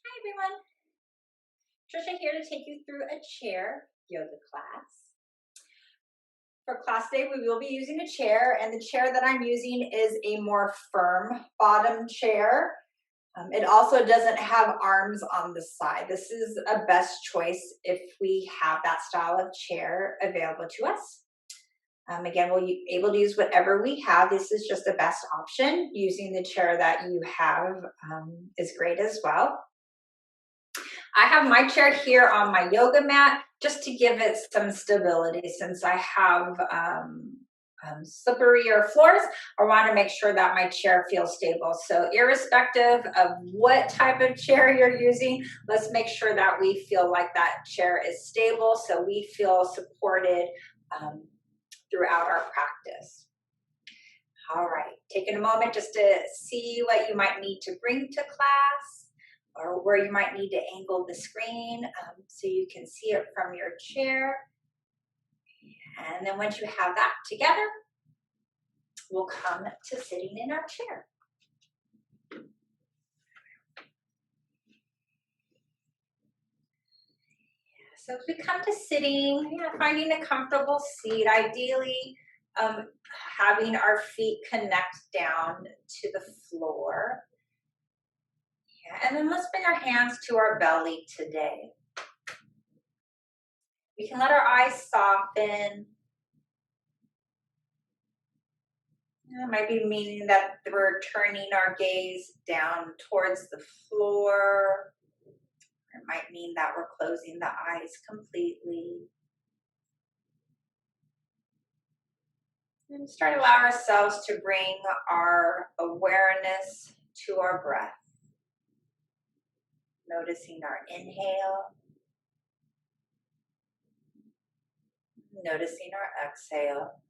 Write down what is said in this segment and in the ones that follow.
Hi everyone, Tricia here to take you through a chair yoga class. For class today, we will be using a chair, and the chair that I'm using is a more firm bottom chair. It also doesn't have arms on the side. This is a best choice if we have that style of chair available to us. Again, we'll be able to use whatever we have. This is just the best option. Using the chair that you have is great as well. I have my chair here on my yoga mat just to give it some stability since I have slipperier floors. I want to make sure that my chair feels stable. So irrespective of what type of chair you're using, let's make sure that we feel like that chair is stable so we feel supported throughout our practice. All right, taking a moment just to see what you might need to bring to class, or where you might need to angle the screen so you can see it from your chair. And then once you have that together, we'll come to sitting in our chair. So as we come to sitting, finding a comfortable seat, ideally having our feet connect down to the floor. And then let's bring our hands to our belly today. We can let our eyes soften. It might be meaning that we're turning our gaze down towards the floor. It might mean that we're closing the eyes completely. And start to allow ourselves to bring our awareness to our breath. Noticing our inhale. Noticing our exhale.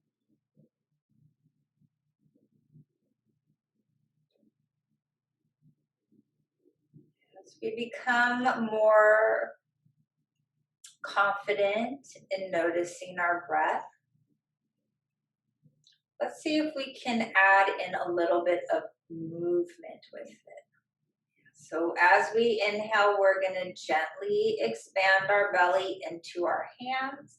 As we become more confident in noticing our breath, let's see if we can add in a little bit of movement with it. So as we inhale, we're going to gently expand our belly into our hands.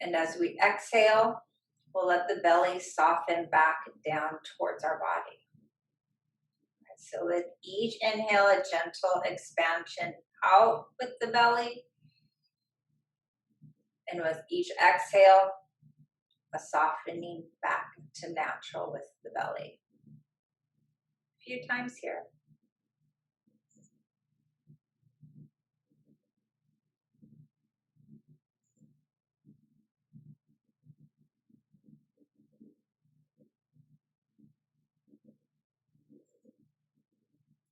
And as we exhale, we'll let the belly soften back down towards our body. So with each inhale, a gentle expansion out with the belly. And with each exhale, a softening back to natural with the belly. A few times here.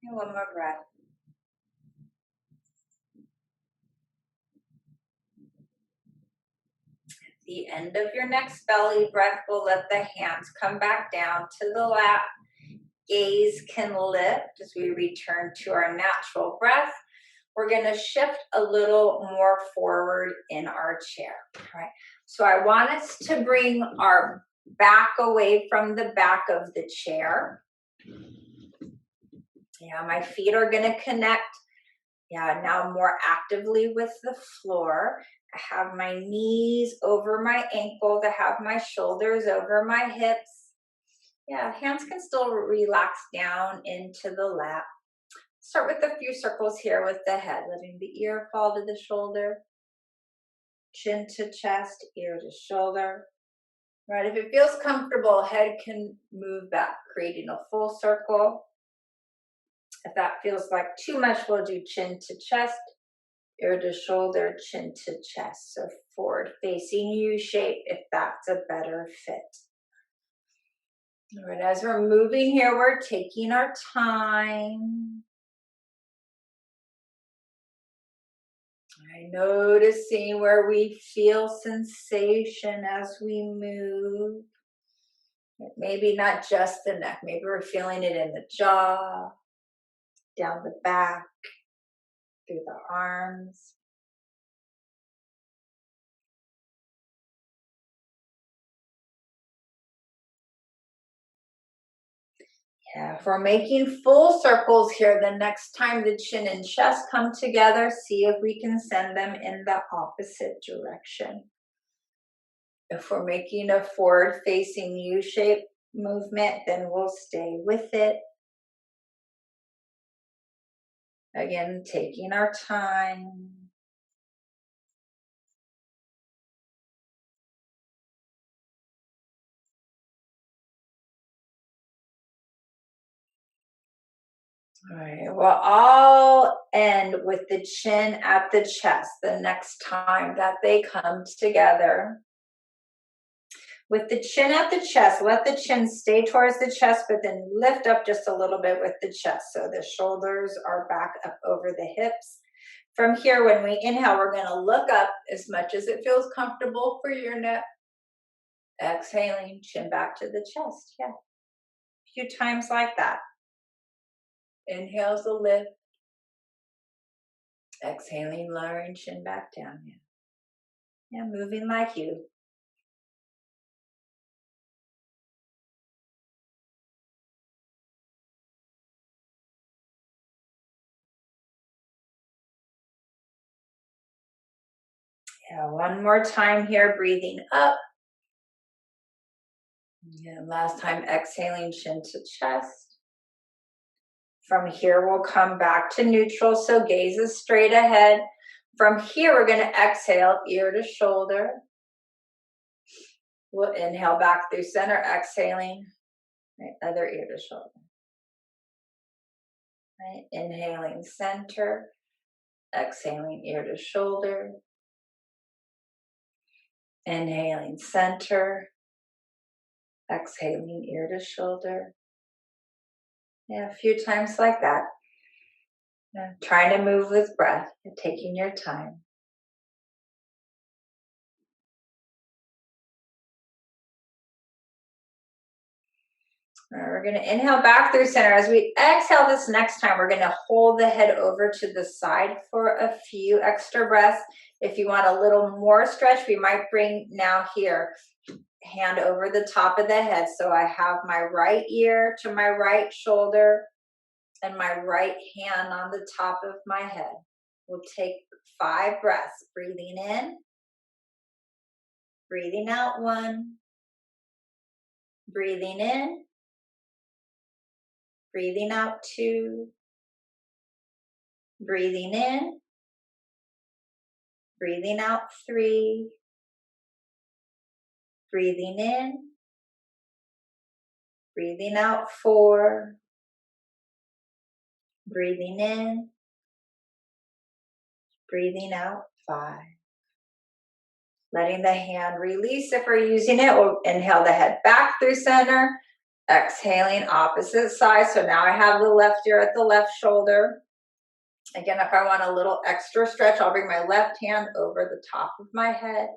And one more breath. At the end of your next belly breath, we'll let the hands come back down to the lap. Gaze can lift as we return to our natural breath. We're going to shift a little more forward in our chair. All right. So I want us to bring our back away from the back of the chair. My feet are going to connect. Now more actively with the floor. I have my knees over my ankles. I have my shoulders over my hips. Hands can still relax down into the lap. Start with a few circles here with the head, letting the ear fall to the shoulder, chin to chest, ear to shoulder. Right, if it feels comfortable, head can move back, creating a full circle. If that feels like too much, we'll do chin to chest, ear to shoulder, chin to chest. So forward facing U shape if that's a better fit. All right, as we're moving here, we're taking our time. All right, noticing where we feel sensation as we move. Maybe not just the neck, maybe we're feeling it in the jaw, down the back, through the arms. Yeah, if we're making full circles here, the next time the chin and chest come together, see if we can send them in the opposite direction. If we're making a forward-facing U-shape movement, then we'll stay with it. Again, taking our time. All right, well, I'll end with the chin at the chest the next time that they come together. With the chin at the chest, let the chin stay towards the chest, but then lift up just a little bit with the chest. So the shoulders are back up over the hips. From here, when we inhale, we're going to look up as much as it feels comfortable for your neck. Exhaling, chin back to the chest. Yeah. A few times like that. Inhale's a lift. Exhaling, lowering chin back down. Yeah. Yeah, moving like you. Yeah, one more time here, breathing up. Yeah, last time, exhaling, chin to chest. From here, we'll come back to neutral, so gaze is straight ahead. From here, we're going to exhale, ear to shoulder. We'll inhale back through center, exhaling, right, other ear to shoulder. Right, inhaling center, exhaling ear to shoulder. Inhaling center, exhaling ear to shoulder. Yeah, a few times like that. Yeah, trying to move with breath, taking your time. All right, we're going to inhale back through center. As we exhale this next time, we're going to hold the head over to the side for a few extra breaths. If you want a little more stretch, we might bring now here, hand over the top of the head. So I have my right ear to my right shoulder and my right hand on the top of my head. We'll take 5 breaths, breathing in, breathing out 1, breathing in, breathing out 2, breathing in, breathing out 3, breathing in, breathing out 4, breathing in, breathing out 5. Letting the hand release if we're using it. We'll inhale the head back through center, exhaling opposite side. So now I have the left ear at the left shoulder. Again, if I want a little extra stretch, I'll bring my left hand over the top of my head.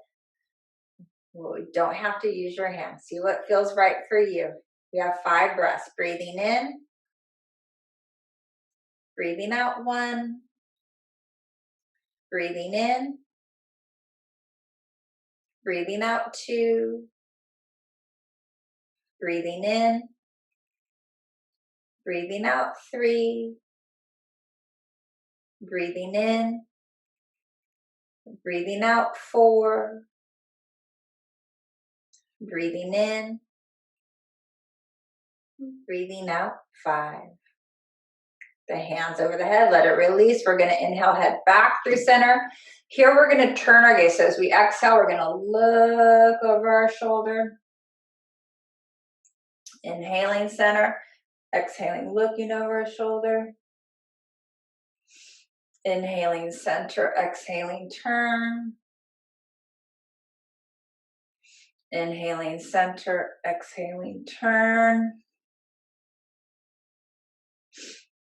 Well, you don't have to use your hand. See what feels right for you. We have 5 breaths. Breathing in, breathing out 1, breathing in, breathing out 2, breathing in, breathing out 3, breathing in, breathing out 4, breathing in, breathing out 5. The hands over the head, let it release. We're going to inhale, head back through center. Here we're going to turn our gaze. So as we exhale, we're going to look over our shoulder. Inhaling center, exhaling, looking over our shoulder. Inhaling center, exhaling, turn. Inhaling center, exhaling, turn.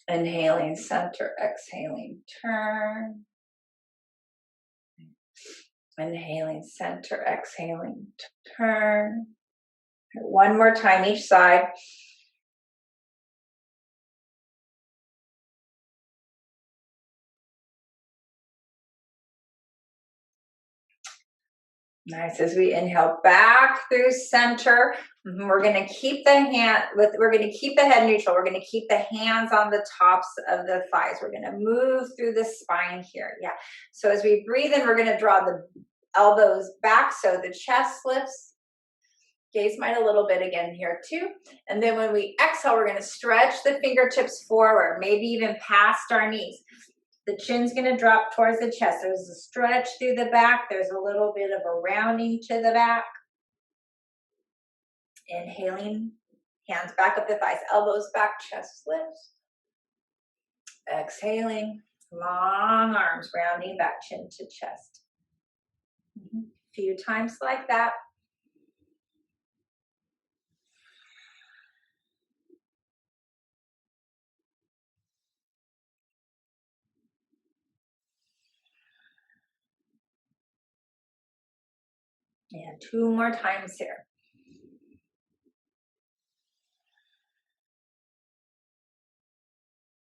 Inhaling center, exhaling, turn. Inhaling center, exhaling, turn. One more time each side. Nice. As we inhale back through center, we're going to keep the we're going to keep the head neutral. We're going to keep the hands on the tops of the thighs. We're going to move through the spine here. Yeah. So as we breathe in, we're going to draw the elbows back so the chest lifts. Gaze mind a little bit again here too. And then when we exhale, we're going to stretch the fingertips forward, maybe even past our knees. The chin's going to drop towards the chest. There's a stretch through the back. There's a little bit of a rounding to the back. Inhaling, hands back up the thighs, elbows back, chest lifts. Exhaling, long arms rounding back, chin to chest. A few times like that. And 2 more times here.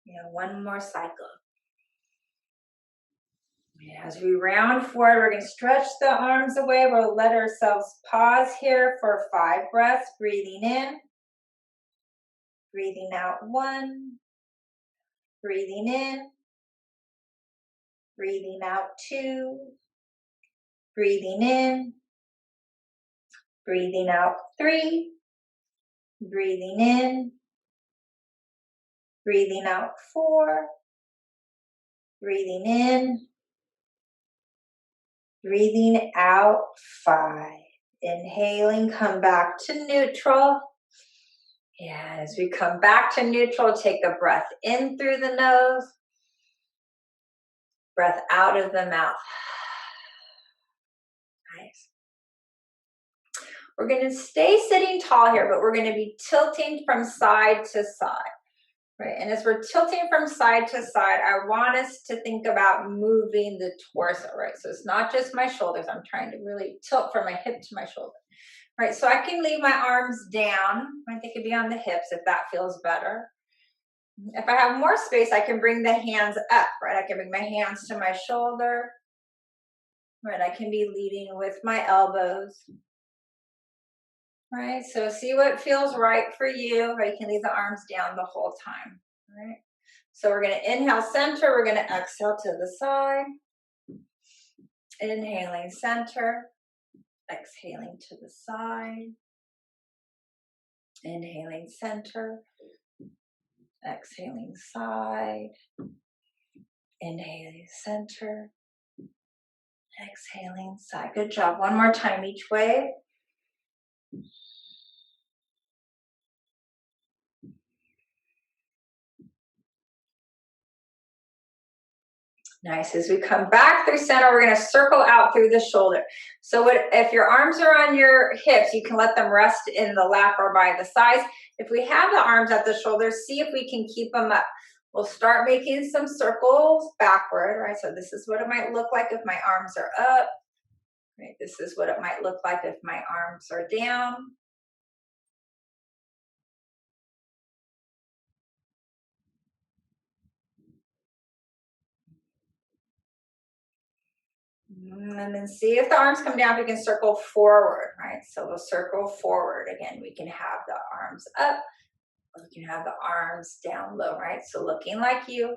Yeah, 1 more cycle. As we round forward, we're going to stretch the arms away. We'll let ourselves pause here for 5 breaths. Breathing in. Breathing out 1. Breathing in. Breathing out 2. Breathing in. Breathing out 3. Breathing in. Breathing out 4. Breathing in. Breathing out 5. Inhaling, come back to neutral. And as we come back to neutral, take a breath in through the nose. Breath out of the mouth. Nice. We're going to stay sitting tall here, but we're going to be tilting from side to side. Right, and as we're tilting from side to side, I want us to think about moving the torso, right? So it's not just my shoulders. I'm trying to really tilt from my hip to my shoulder, right? So I can leave my arms down. I think it'd be on the hips if that feels better. If I have more space, I can bring the hands up, right? I can bring my hands to my shoulder, right? I can be leading with my elbows, right? So see what feels right for you, right? You can leave the arms down the whole time, right? So we're going to inhale center. We're going to exhale to the side. Inhaling center. Exhaling to the side. Inhaling center. Exhaling side. Inhaling center. Exhaling side. Good job. 1 more time each way. Nice. As we come back through center, we're going to circle out through the shoulder. So if your arms are on your hips, you can let them rest in the lap or by the sides. If we have the arms at the shoulders, see if we can keep them up. We'll start making some circles backward, right? So this is what it might look like if my arms are up. Right? This is what it might look like if my arms are down. And then see if the arms come down, we can circle forward, right? So we'll circle forward. Again, we can have the arms up, or we can have the arms down low, right? So looking like you.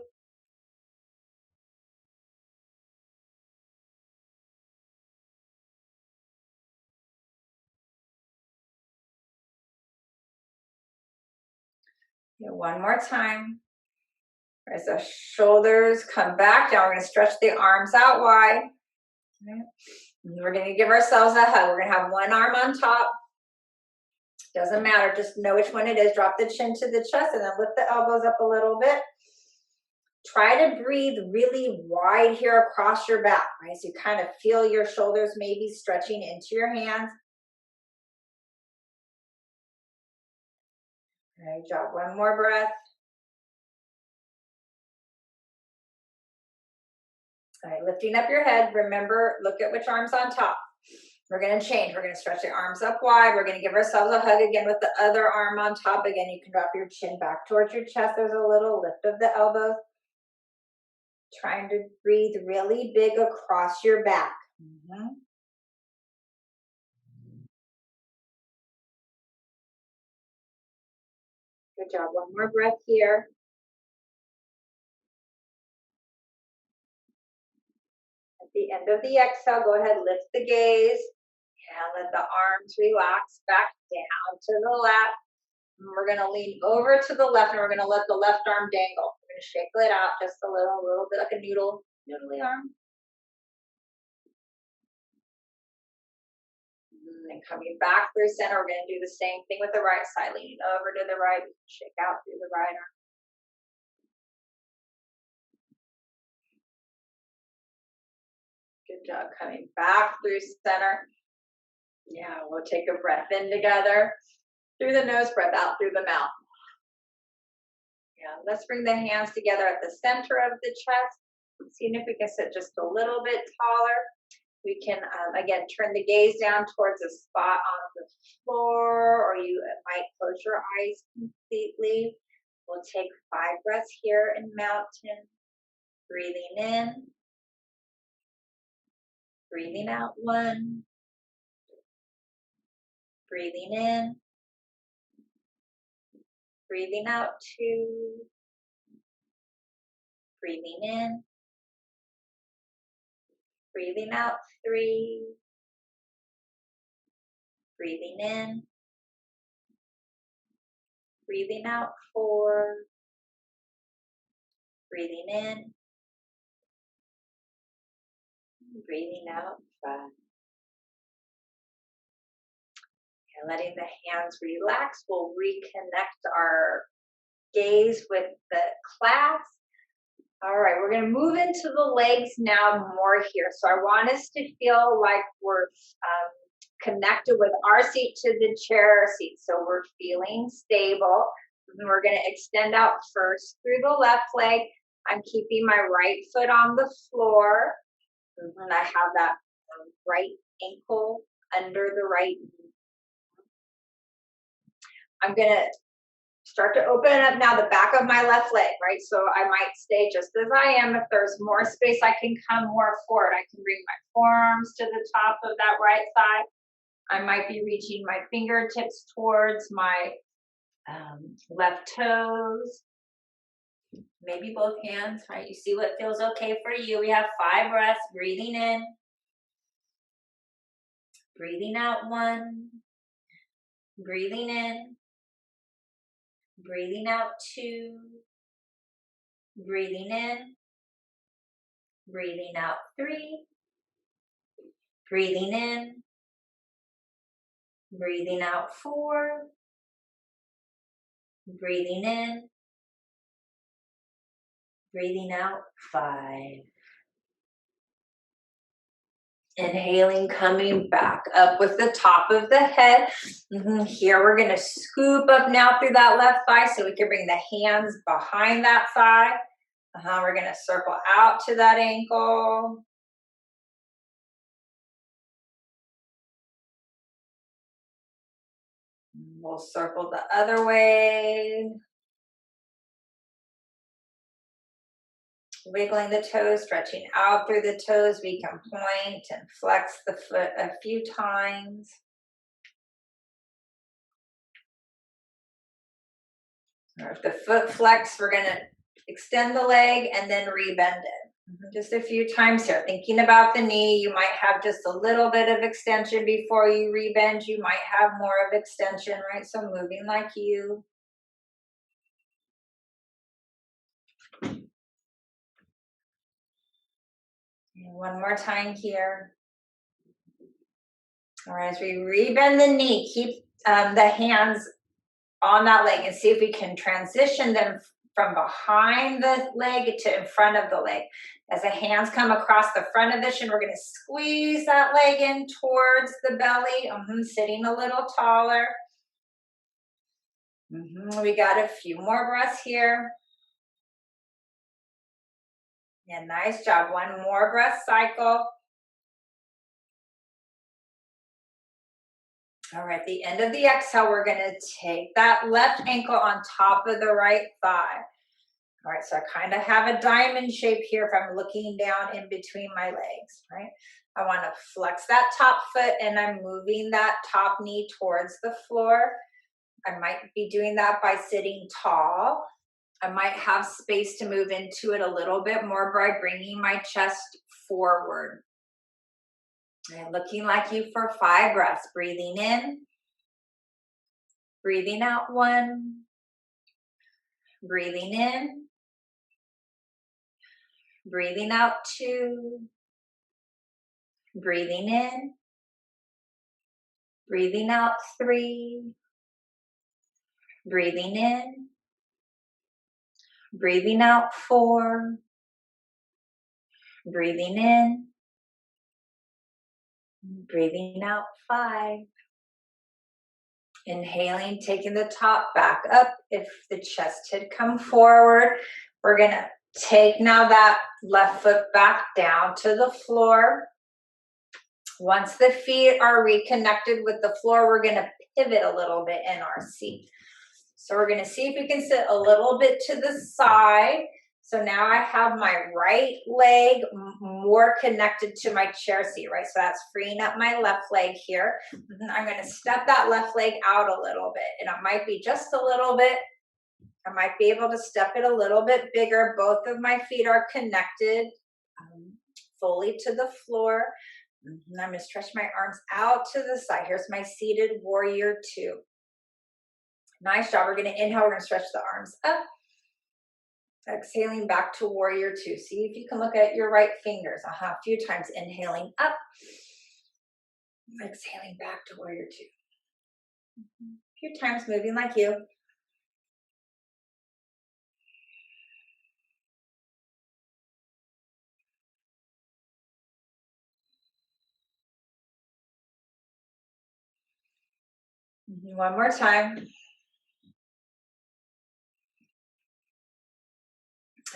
One more time. As the shoulders come back down, we're going to stretch the arms out wide. Right? We're going to give ourselves a hug. We're going to have one arm on top. Doesn't matter. Just know which one it is. Drop the chin to the chest and then lift the elbows up a little bit. Try to breathe really wide here across your back, right? So you kind of feel your shoulders maybe stretching into your hands. All right, job. One more breath. All right, lifting up your head. Remember, look at which arm's on top. We're going to change. We're going to stretch the arms up wide. We're going to give ourselves a hug again with the other arm on top. Again, you can drop your chin back towards your chest. There's a little lift of the elbows. Trying to breathe really big across your back. Good job. One more breath here. At the end of the exhale, go ahead, lift the gaze. And let the arms relax back down to the left. And we're going to lean over to the left and we're going to let the left arm dangle. We're going to shake it out just a little bit like a noodly arm. And coming back through center, we're going to do the same thing with the right side, leaning over to the right, shake out through the right arm. Good job. Coming back through center. Yeah, we'll take a breath in together through the nose, breath out through the mouth. Yeah, let's bring the hands together at the center of the chest. Seeing if we can sit just a little bit taller. We can, again, turn the gaze down towards a spot on the floor, or you might close your eyes completely. We'll take 5 breaths here in mountain. Breathing in. Breathing out 1. Breathing in. Breathing out 2. Breathing in. Breathing out 3. Breathing in. Breathing out 4. Breathing in. Breathing out 5. And letting the hands relax, we'll reconnect our gaze with the class. All right, we're going to move into the legs now more here. So I want us to feel like we're connected with our seat to the chair seat. So we're feeling stable. And we're going to extend out first through the left leg. I'm keeping my right foot on the floor. And I have that right ankle under the right knee. I'm going to start to open up now the back of my left leg, right? So I might stay just as I am. If there's more space, I can come more forward. I can bring my forearms to the top of that right side. I might be reaching my fingertips towards my left toes. Maybe both hands, right? You see what feels okay for you. We have 5 breaths. Breathing in. Breathing out 1. Breathing in. Breathing out 2. Breathing in. Breathing out 3. Breathing in. Breathing out 4. Breathing in. Breathing out 5. Inhaling, coming back up with the top of the head. Here we're going to scoop up now through that left thigh so we can bring the hands behind that thigh. We're going to circle out to that ankle. We'll circle the other way. Wiggling the toes, stretching out through the toes. We can point and flex the foot a few times. Or if the foot flex, we're going to extend the leg and then rebend it. Just a few times here. Thinking about the knee, you might have just a little bit of extension before you rebend. You might have more of extension, right? So moving like you. And one more time here. All right, as we rebend the knee, keep the hands on that leg and see if we can transition them from behind the leg to in front of the leg. As the hands come across the front of the shin, we're going to squeeze that leg in towards the belly, sitting a little taller. We got a few more breaths here. Yeah, nice job. One more breath cycle. All right, at the end of the exhale, we're going to take that left ankle on top of the right thigh. All right, so I kind of have a diamond shape here if I'm looking down in between my legs, right? I want to flex that top foot and I'm moving that top knee towards the floor. I might be doing that by sitting tall. I might have space to move into it a little bit more by bringing my chest forward. And looking like you for 5 breaths. Breathing in, breathing out 1, breathing in, breathing out 2, breathing in, breathing out 3, breathing in, breathing out 4, breathing in, breathing out 5. Inhaling, taking the top back up. If the chest had come forward, we're going to take now that left foot back down to the floor. Once the feet are reconnected with the floor, we're going to pivot a little bit in our seat. So we're going to see if we can sit a little bit to the side. So now I have my right leg more connected to my chair seat, right? So that's freeing up my left leg here. I'm going to step that left leg out a little bit, and it might be just a little bit. I might be able to step it a little bit bigger. Both of my feet are connected fully to the floor. I'm going to stretch my arms out to the side. Here's my seated warrior 2. Nice job. We're going to inhale. We're going to stretch the arms up. Exhaling back to warrior 2. See if you can look at your right fingers. A few times. Inhaling up. Exhaling back to warrior 2. A few times moving like you. One more time.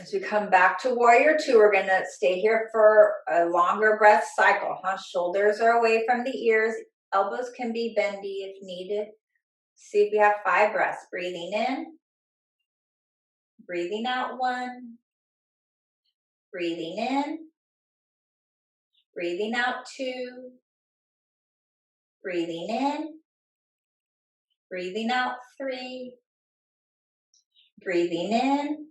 As we come back to warrior 2, we're going to stay here for a longer breath cycle. Shoulders are away from the ears. Elbows can be bendy if needed. See if we have 5 breaths. Breathing in. Breathing out 1. Breathing in. Breathing out 2. Breathing in. Breathing out 3. Breathing in.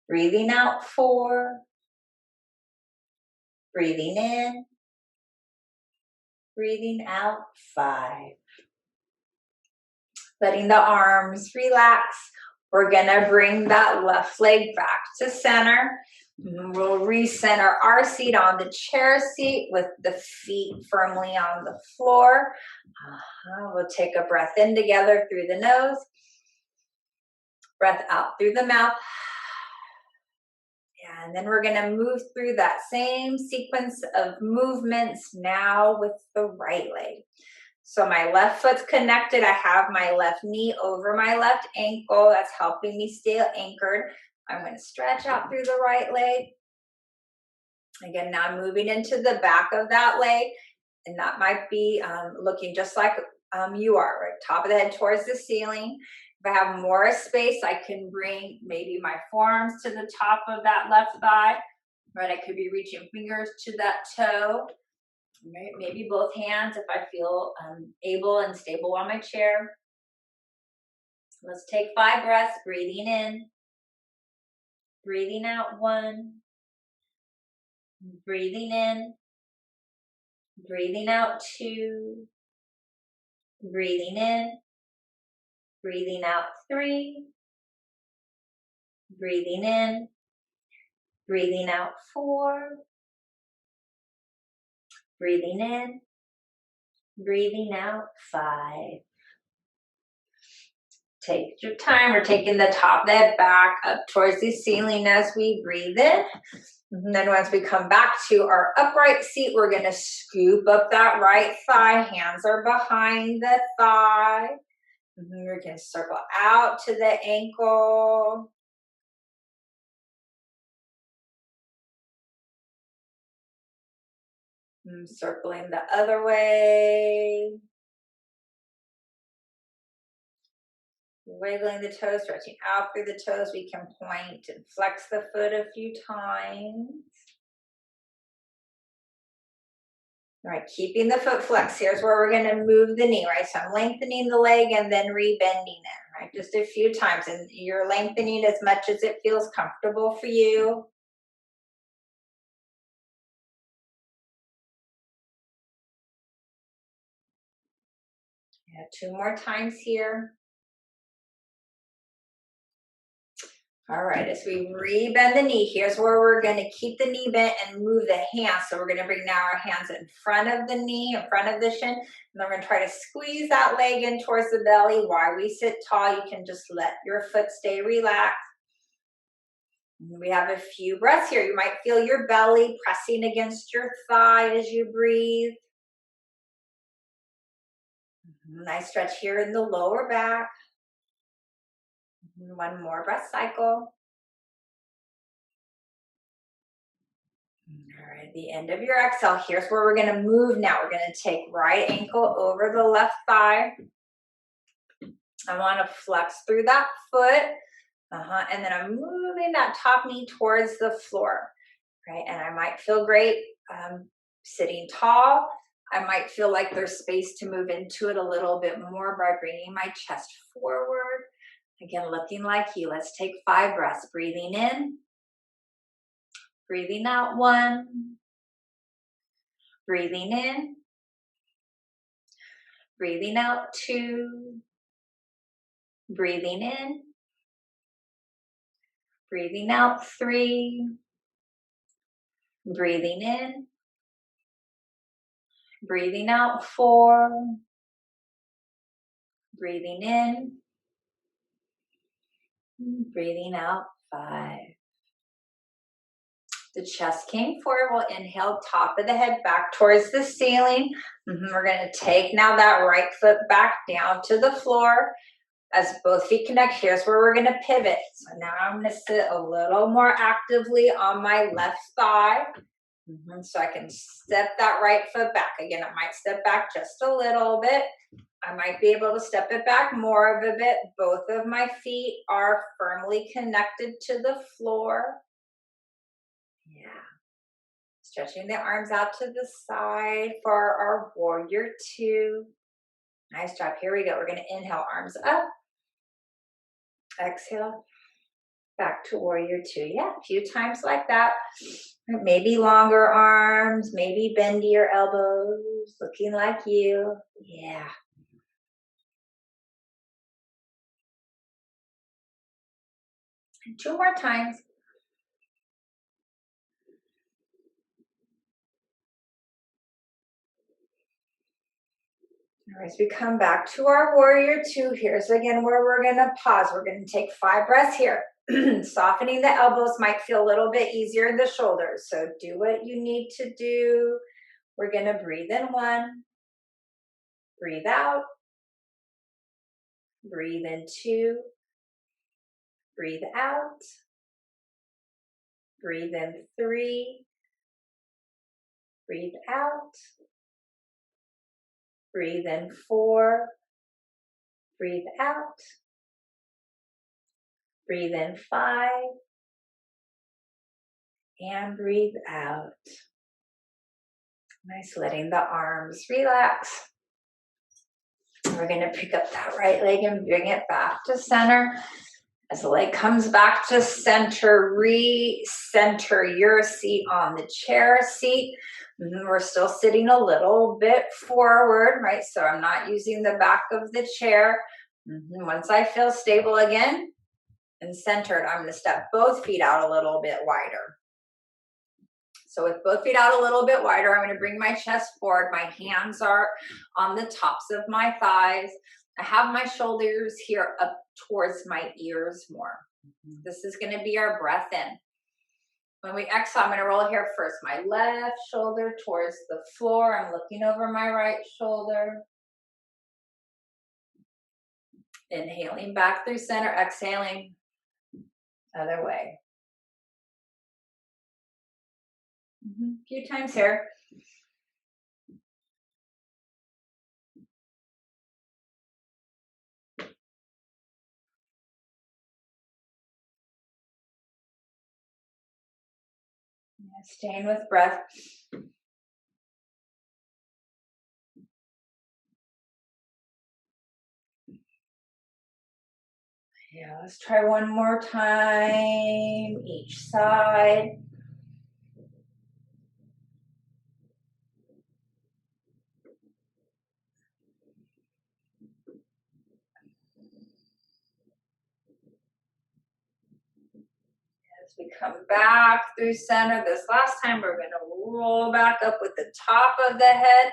Breathing out 4. Breathing in. Breathing out 5. Letting the arms relax. We're going to bring that left leg back to center. We'll recenter our seat on the chair seat with the feet firmly on the floor. We'll take a breath in together through the nose. Breath out through the mouth. And then we're going to move through that same sequence of movements now with the right leg. So my left foot's connected. I have my left knee over my left ankle. That's helping me stay anchored. I'm going to stretch out through the right leg. Again, now I'm moving into the back of that leg. And that might be looking just like you are, right? Top of the head towards the ceiling. If I have more space, I can bring maybe my forearms to the top of that left thigh. Right, I could be reaching fingers to that toe. Maybe both hands if I feel able and stable on my chair. Let's take 5 breaths. Breathing in. Breathing out 1. Breathing in. Breathing out 2. Breathing in. Breathing out 3. Breathing in. Breathing out 4. Breathing in. Breathing out 5. Take your time. We're taking the top of the head back up towards the ceiling as we breathe in. And then once we come back to our upright seat, we're going to scoop up that right thigh. Hands are behind the thigh. We're going to circle out to the ankle. Circling the other way. Wiggling the toes, stretching out through the toes. We can point and flex the foot a few times. All right, keeping the foot flex. Here's where we're going to move the knee, right? So I'm lengthening the leg and then rebending it, right? Just a few times. And you're lengthening as much as it feels comfortable for you. Yeah, 2 more times here. All right, as we rebend the knee, here's where we're going to keep the knee bent and move the hands. So we're going to bring now our hands in front of the knee, in front of the shin. And then we're going to try to squeeze that leg in towards the belly. While we sit tall, you can just let your foot stay relaxed. We have a few breaths here. You might feel your belly pressing against your thigh as you breathe. Nice stretch here in the lower back. One more breath cycle. All right, the end of your exhale. Here's where we're going to move now. We're going to take right ankle over the left thigh. I want to flex through that foot. And then I'm moving that top knee towards the floor. Right, and I might feel great sitting tall. I might feel like there's space to move into it a little bit more by bringing my chest forward. Again, looking like you. Let's take 5 breaths. Breathing in. Breathing out 1. Breathing in. Breathing out 2. Breathing in. Breathing out 3. Breathing in. Breathing out 4. Breathing in. Breathing out 5. The chest came forward. We'll inhale, top of the head back towards the ceiling. We're going to take now that right foot back down to the floor. As both feet connect, here's where we're going to pivot. So now I'm going to sit a little more actively on my left thigh. So I can step that right foot back. Again, I might step back just a little bit. I might be able to step it back more of a bit. Both of my feet are firmly connected to the floor. Yeah. Stretching the arms out to the side for our warrior 2. Nice job. Here we go. We're going to inhale, arms up. Exhale, back to warrior 2. Yeah, a few times like that. Maybe longer arms, maybe bendier elbows, looking like you. Yeah. And 2 more times. All right, as we come back to our warrior 2, here's again where we're going to pause. We're going to take 5 breaths here. Softening the elbows might feel a little bit easier in the shoulders. So do what you need to do. We're going to breathe in 1. Breathe out. Breathe in 2. Breathe out. Breathe in 3. Breathe out. Breathe in 4. Breathe out. Breathe in 5. And breathe out. Nice, letting the arms relax. We're going to pick up that right leg and bring it back to center. As the leg comes back to center, re-center your seat on the chair seat. We're still sitting a little bit forward, right? So I'm not using the back of the chair. Once I feel stable again and centered, I'm going to step both feet out a little bit wider. So with both feet out a little bit wider, I'm going to bring my chest forward. My hands are on the tops of my thighs. I have my shoulders here up towards my ears more. This is going to be our breath in. When we exhale, I'm going to roll here first. My left shoulder towards the floor. I'm looking over my right shoulder. Inhaling back through center, exhaling other way. A few times here. Staying with breath. Yeah, let's try one more time, each side. As we come back through center, this last time we're going to roll back up with the top of the head.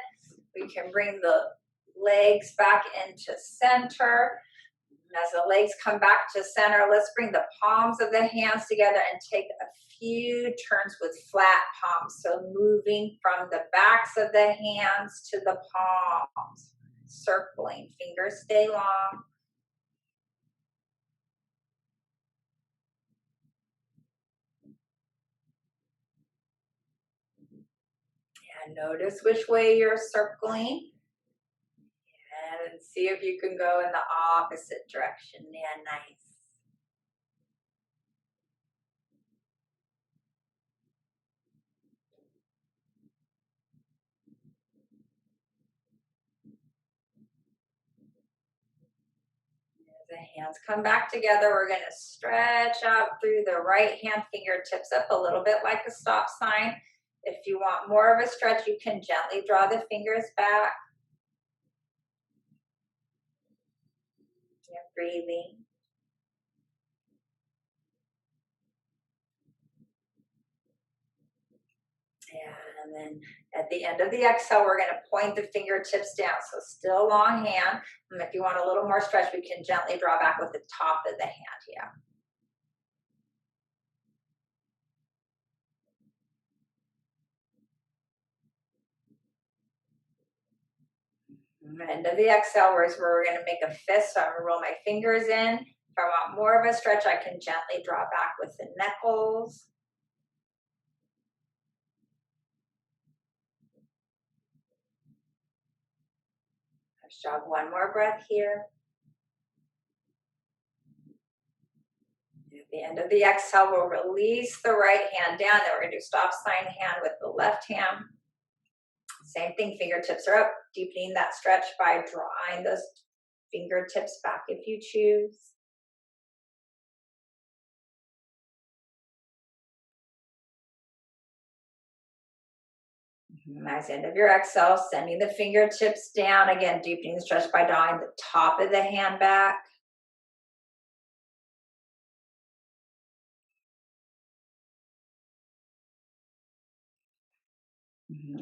We can bring the legs back into center. As the legs come back to center, let's bring the palms of the hands together and take a few turns with flat palms. So moving from the backs of the hands to the palms, circling, fingers stay long. And notice which way you're circling. And see if you can go in the opposite direction. Yeah, nice. The hands come back together. We're going to stretch out through the right hand, fingertips up a little bit like a stop sign. If you want more of a stretch, you can gently draw the fingers back. Yeah, breathing. And then at the end of the exhale, we're going to point the fingertips down. So still long hand. And if you want a little more stretch, we can gently draw back with the top of the hand. Yeah. End of the exhale is where we're going to make a fist. So I'm going to roll my fingers in. If I want more of a stretch, I can gently draw back with the knuckles. Let's jog one more breath here. At the end of the exhale, we'll release the right hand down. Then we're going to do stop sign hand with the left hand. Same thing, fingertips are up, deepening that stretch by drawing those fingertips back if you choose. Nice. End of your exhale, sending the fingertips down. Again, deepening the stretch by drawing the top of the hand back.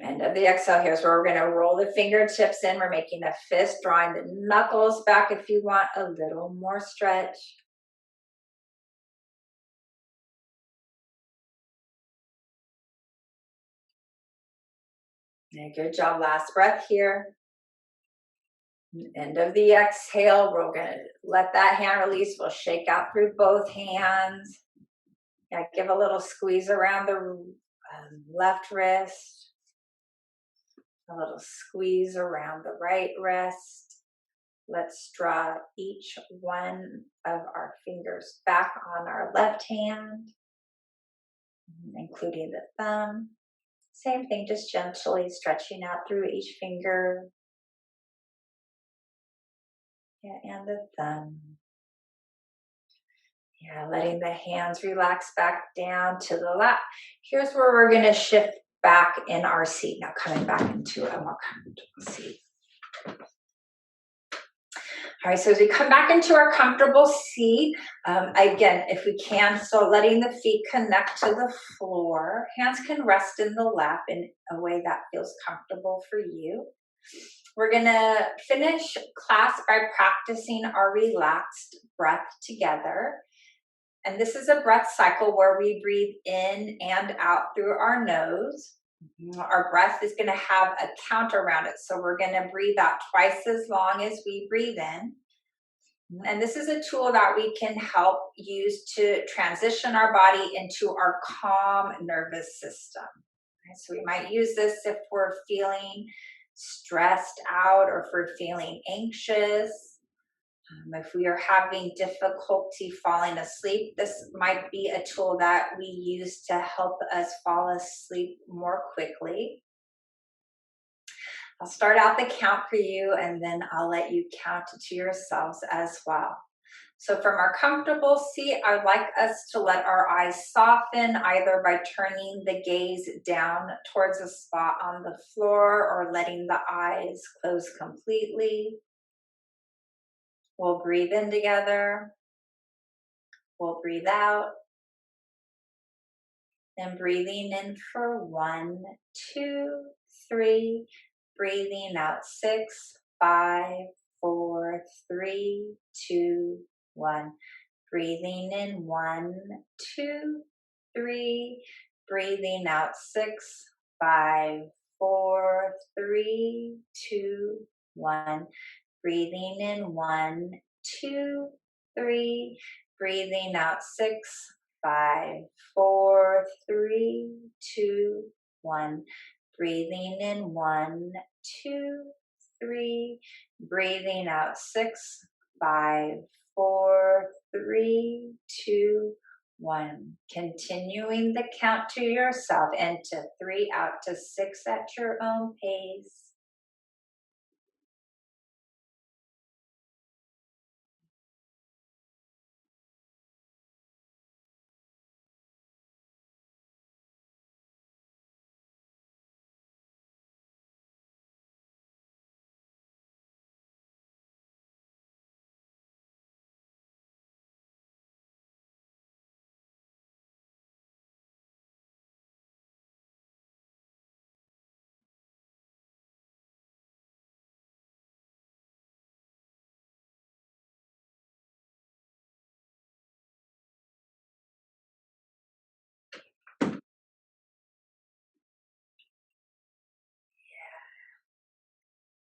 End of the exhale, here's where we're going to roll the fingertips in. We're making a fist, drawing the knuckles back if you want a little more stretch. Yeah, good job. Last breath here. End of the exhale, we're going to let that hand release. We'll shake out through both hands. Yeah, give a little squeeze around the left wrist. A little squeeze around the right wrist. Let's draw each one of our fingers back on our left hand, including the thumb. Same thing, just gently stretching out through each finger. Yeah, and the thumb. Yeah, letting the hands relax back down to the lap. Here's where we're going to shift back in our seat. Now coming back into a more comfortable seat. All right, so as we come back into our comfortable seat, again, if we can, so letting the feet connect to the floor. Hands can rest in the lap in a way that feels comfortable for you. We're going to finish class by practicing our relaxed breath together. And this is a breath cycle where we breathe in and out through our nose. Our breath is going to have a count around it. So we're going to breathe out twice as long as we breathe in. And this is a tool that we can help use to transition our body into our calm nervous system. So we might use this if we're feeling stressed out or if we're feeling anxious. If we are having difficulty falling asleep, this might be a tool that we use to help us fall asleep more quickly. I'll start out the count for you and then I'll let you count to yourselves as well. So from our comfortable seat, I'd like us to let our eyes soften either by turning the gaze down towards a spot on the floor or letting the eyes close completely. We'll breathe in together. We'll breathe out. And breathing in for 1, 2, 3. Breathing out 6, 5, 4, 3, 2, 1. Breathing in 1, 2, 3. Breathing out 6, 5, 4, 3, 2, 1. Breathing in 1, 2, 3. Breathing out 6, 5, 4, 3, 2, 1. Breathing in 1, 2, 3. Breathing out 6, 5, 4, 3, 2, 1. Continuing the count to yourself and to 3 out to 6 at your own pace.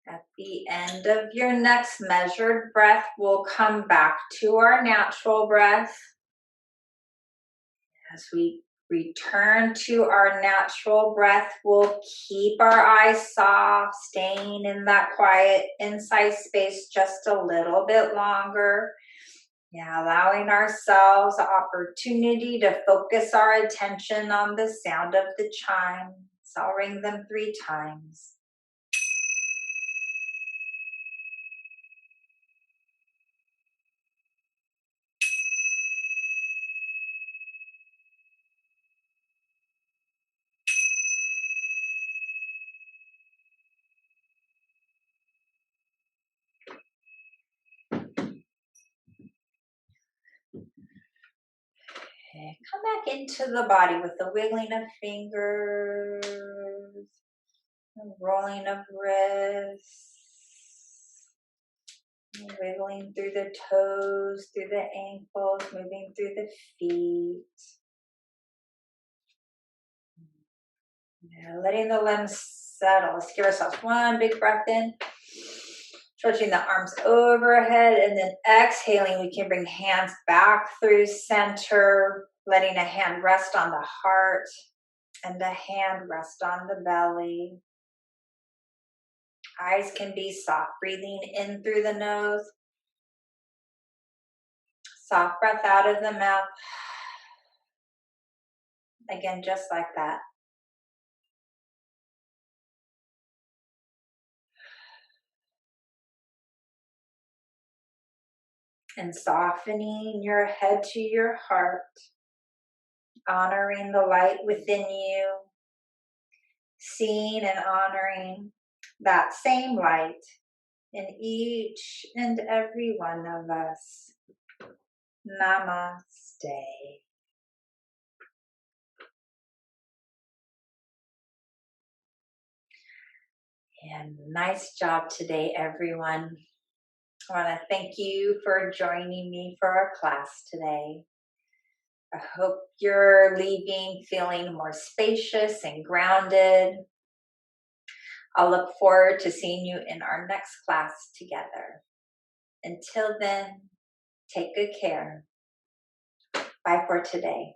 At the end of your next measured breath, we'll come back to our natural breath. As we return to our natural breath, we'll keep our eyes soft, staying in that quiet inside space just a little bit longer. Yeah, allowing ourselves the opportunity to focus our attention on the sound of the chimes. I'll ring them 3 times. Okay, come back into the body with the wiggling of fingers, the rolling of wrists, wiggling through the toes, through the ankles, moving through the feet. Yeah, letting the limbs settle. Let's give ourselves one big breath in. Stretching the arms overhead and then exhaling, we can bring hands back through center, letting a hand rest on the heart and a hand rest on the belly. Eyes can be soft, breathing in through the nose. Soft breath out of the mouth. Again, just like that. And softening your head to your heart, honoring the light within you, seeing and honoring that same light in each and every one of us. Namaste. And nice job today, everyone. I want to thank you for joining me for our class today. I hope you're leaving feeling more spacious and grounded. I'll look forward to seeing you in our next class together. Until then, take good care. Bye for today.